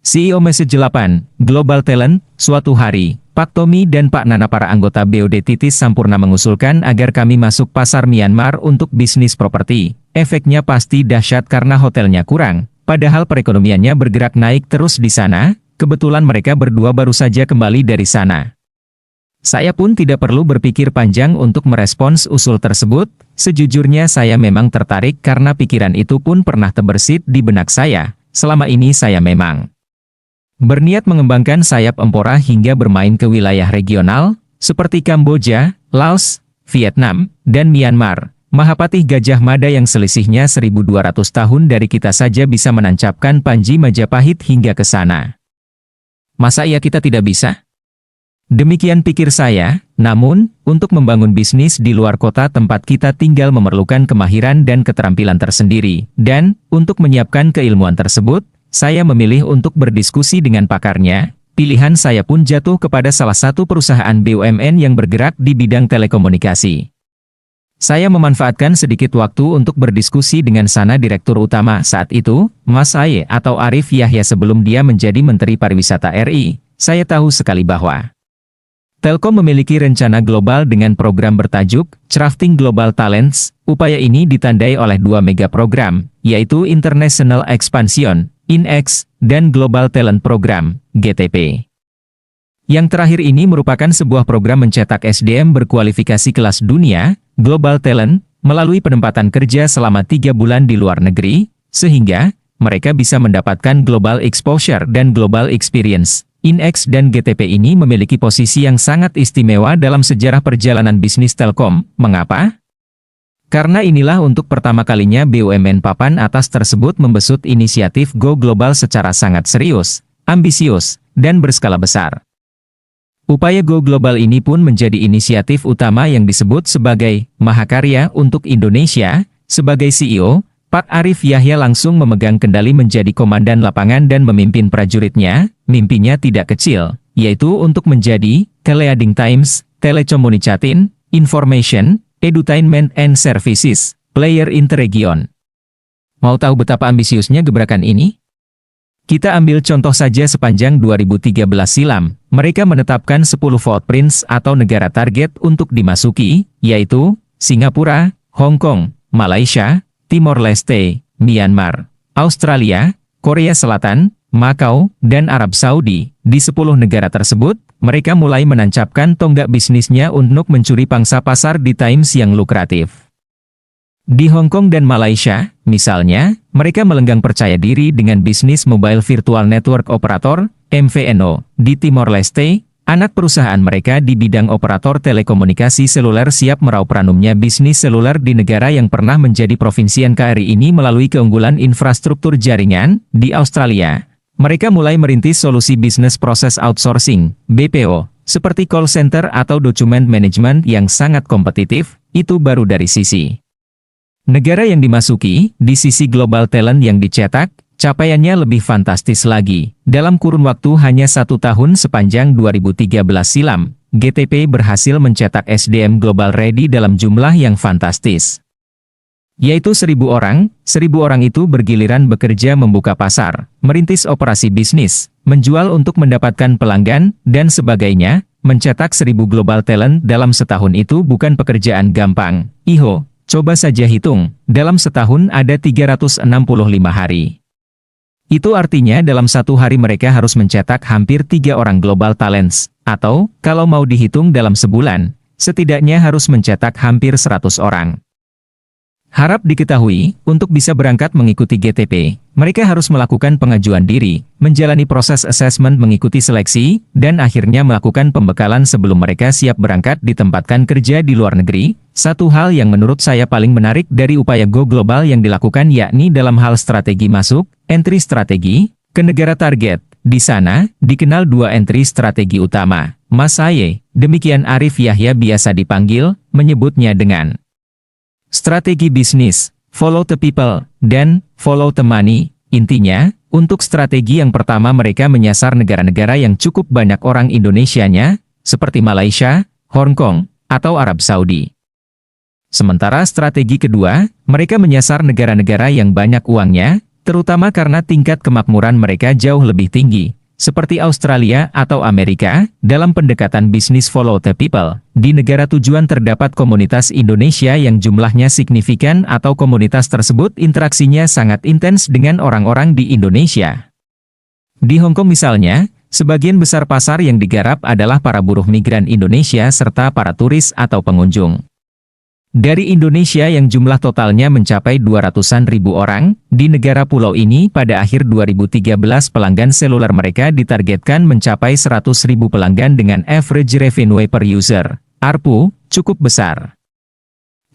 CEO Message 8, Global Talent, suatu hari, Pak Tommy dan Pak Nana para anggota BOD Titis Sampurna mengusulkan agar kami masuk pasar Myanmar untuk bisnis properti. Efeknya pasti dahsyat karena hotelnya kurang, padahal perekonomiannya bergerak naik terus di sana, kebetulan mereka berdua baru saja kembali dari sana. Saya pun tidak perlu berpikir panjang untuk merespons usul tersebut, sejujurnya saya memang tertarik karena pikiran itu pun pernah terbersit di benak saya, selama ini saya memang berniat mengembangkan sayap Empora hingga bermain ke wilayah regional, seperti Kamboja, Laos, Vietnam, dan Myanmar. Mahapatih Gajah Mada yang selisihnya 1200 tahun dari kita saja bisa menancapkan Panji Majapahit hingga ke sana. Masa iya kita tidak bisa? Demikian pikir saya, namun, untuk membangun bisnis di luar kota tempat kita tinggal memerlukan kemahiran dan keterampilan tersendiri, dan, untuk menyiapkan keilmuan tersebut, saya memilih untuk berdiskusi dengan pakarnya. Pilihan saya pun jatuh kepada salah satu perusahaan BUMN yang bergerak di bidang telekomunikasi. Saya memanfaatkan sedikit waktu untuk berdiskusi dengan sana Direktur Utama saat itu, Mas Aye atau Arif Yahya sebelum dia menjadi Menteri Pariwisata RI. Saya tahu sekali bahwa Telkom memiliki rencana global dengan program bertajuk Crafting Global Talents. Upaya ini ditandai oleh dua mega program, yaitu International Expansion (INEX) dan Global Talent Program (GTP). Yang terakhir ini merupakan sebuah program mencetak SDM berkualifikasi kelas dunia, Global Talent, melalui penempatan kerja selama 3 bulan di luar negeri, sehingga mereka bisa mendapatkan global exposure dan global experience. INEX dan GTP ini memiliki posisi yang sangat istimewa dalam sejarah perjalanan bisnis Telkom. Mengapa? Karena inilah untuk pertama kalinya BUMN papan atas tersebut membesut inisiatif Go Global secara sangat serius, ambisius, dan berskala besar. Upaya Go Global ini pun menjadi inisiatif utama yang disebut sebagai Mahakarya untuk Indonesia. Sebagai CEO, Pak Arif Yahya langsung memegang kendali menjadi komandan lapangan dan memimpin prajuritnya. Mimpinya tidak kecil, yaitu untuk menjadi Teleading Times, Telecommunicating, Information, Edutainment and Services, player in the region. Mau tahu betapa ambisiusnya gebrakan ini? Kita ambil contoh saja sepanjang 2013 silam, mereka menetapkan 10 footprints atau negara target untuk dimasuki, yaitu Singapura, Hong Kong, Malaysia, Timor Leste, Myanmar, Australia, Korea Selatan, Makau, dan Arab Saudi. Di 10 negara tersebut, mereka mulai menancapkan tonggak bisnisnya untuk mencuri pangsa pasar di times yang lukratif. Di Hong Kong dan Malaysia, misalnya, mereka melenggang percaya diri dengan bisnis Mobile Virtual Network Operator, MVNO. Di Timor Leste, anak perusahaan mereka di bidang operator telekomunikasi seluler siap meraup ranumnya bisnis seluler di negara yang pernah menjadi provinsi NKRI ini melalui keunggulan infrastruktur jaringan. Di Australia, mereka mulai merintis solusi bisnis proses outsourcing, BPO, seperti call center atau document management yang sangat kompetitif. Itu baru dari sisi negara yang dimasuki. Di sisi global talent yang dicetak, capaiannya lebih fantastis lagi. Dalam kurun waktu hanya 1 tahun sepanjang 2013 silam, GTP berhasil mencetak SDM global ready dalam jumlah yang fantastis, yaitu 1.000 orang. 1.000 orang itu bergiliran bekerja membuka pasar, merintis operasi bisnis, menjual untuk mendapatkan pelanggan, dan sebagainya. Mencetak 1.000 global talent dalam setahun itu bukan pekerjaan gampang. Iho, coba saja hitung, dalam setahun ada 365 hari. Itu artinya dalam satu hari mereka harus mencetak hampir 3 orang global talents, atau, kalau mau dihitung dalam sebulan, setidaknya harus mencetak hampir 100 orang. Harap diketahui, untuk bisa berangkat mengikuti GTP, mereka harus melakukan pengajuan diri, menjalani proses assessment mengikuti seleksi, dan akhirnya melakukan pembekalan sebelum mereka siap berangkat ditempatkan kerja di luar negeri. Satu hal yang menurut saya paling menarik dari upaya Go Global yang dilakukan yakni dalam hal strategi masuk, entry strategi, ke negara target. Di sana, dikenal 2 entry strategi utama. Mas Aye, demikian Arif Yahya biasa dipanggil, menyebutnya dengan strategi bisnis, follow the people, dan follow the money. Intinya, untuk strategi yang pertama mereka menyasar negara-negara yang cukup banyak orang Indonesianya, seperti Malaysia, Hong Kong, atau Arab Saudi. Sementara strategi kedua, mereka menyasar negara-negara yang banyak uangnya, terutama karena tingkat kemakmuran mereka jauh lebih tinggi, seperti Australia atau Amerika. Dalam pendekatan bisnis follow the people, di negara tujuan terdapat komunitas Indonesia yang jumlahnya signifikan atau komunitas tersebut interaksinya sangat intens dengan orang-orang di Indonesia. Di Hong Kong misalnya, sebagian besar pasar yang digarap adalah para buruh migran Indonesia serta para turis atau pengunjung. Dari Indonesia yang jumlah totalnya mencapai 200-an ribu orang, di negara pulau ini pada akhir 2013 pelanggan seluler mereka ditargetkan mencapai 100 ribu pelanggan dengan average revenue per user, ARPU, cukup besar.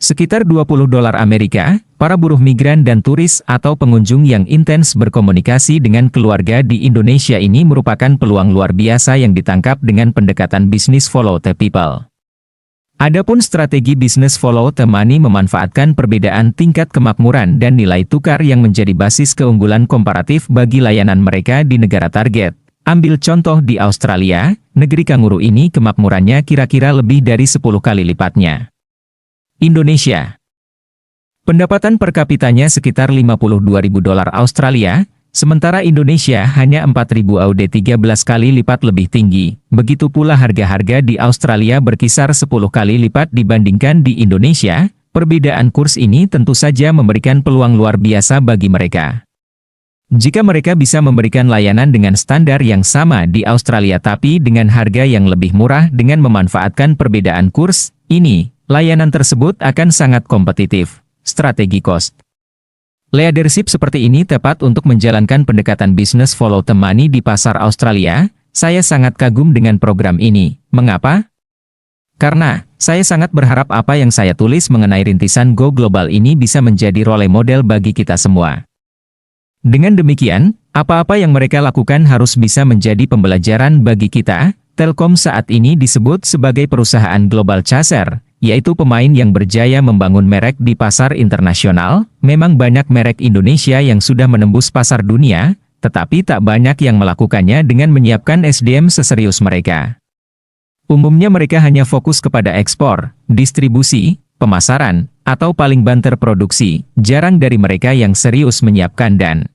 Sekitar $20 Amerika, para buruh migran dan turis atau pengunjung yang intens berkomunikasi dengan keluarga di Indonesia ini merupakan peluang luar biasa yang ditangkap dengan pendekatan bisnis follow the people. Adapun strategi bisnis follow the money memanfaatkan perbedaan tingkat kemakmuran dan nilai tukar yang menjadi basis keunggulan komparatif bagi layanan mereka di negara target. Ambil contoh di Australia, negeri kanguru ini kemakmurannya kira-kira lebih dari 10 kali lipatnya. Indonesia. Pendapatan per kapitanya sekitar $52.000 Australia, sementara Indonesia hanya 4.000 AUD 13 kali lipat lebih tinggi. Begitu pula harga-harga di Australia berkisar 10 kali lipat dibandingkan di Indonesia. Perbedaan kurs ini tentu saja memberikan peluang luar biasa bagi mereka. Jika mereka bisa memberikan layanan dengan standar yang sama di Australia tapi dengan harga yang lebih murah dengan memanfaatkan perbedaan kurs ini, layanan tersebut akan sangat kompetitif. Strategi cost leadership seperti ini tepat untuk menjalankan pendekatan bisnis follow the money di pasar Australia. Saya sangat kagum dengan program ini. Mengapa? Karena saya sangat berharap apa yang saya tulis mengenai rintisan Go Global ini bisa menjadi role model bagi kita semua. Dengan demikian, apa-apa yang mereka lakukan harus bisa menjadi pembelajaran bagi kita. Telkom saat ini disebut sebagai perusahaan global chaser, yaitu pemain yang berjaya membangun merek di pasar internasional. Memang banyak merek Indonesia yang sudah menembus pasar dunia, tetapi tak banyak yang melakukannya dengan menyiapkan SDM seserius mereka. Umumnya mereka hanya fokus kepada ekspor, distribusi, pemasaran, atau paling banter produksi. Jarang dari mereka yang serius menyiapkan dan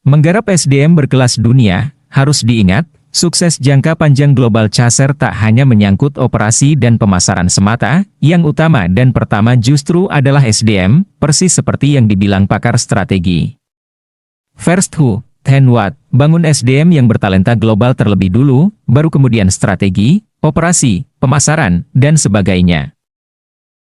menggarap SDM berkelas dunia. Harus diingat, sukses jangka panjang global chaser tak hanya menyangkut operasi dan pemasaran semata, yang utama dan pertama justru adalah SDM, persis seperti yang dibilang pakar strategi. First who, then what, bangun SDM yang bertalenta global terlebih dulu, baru kemudian strategi, operasi, pemasaran, dan sebagainya.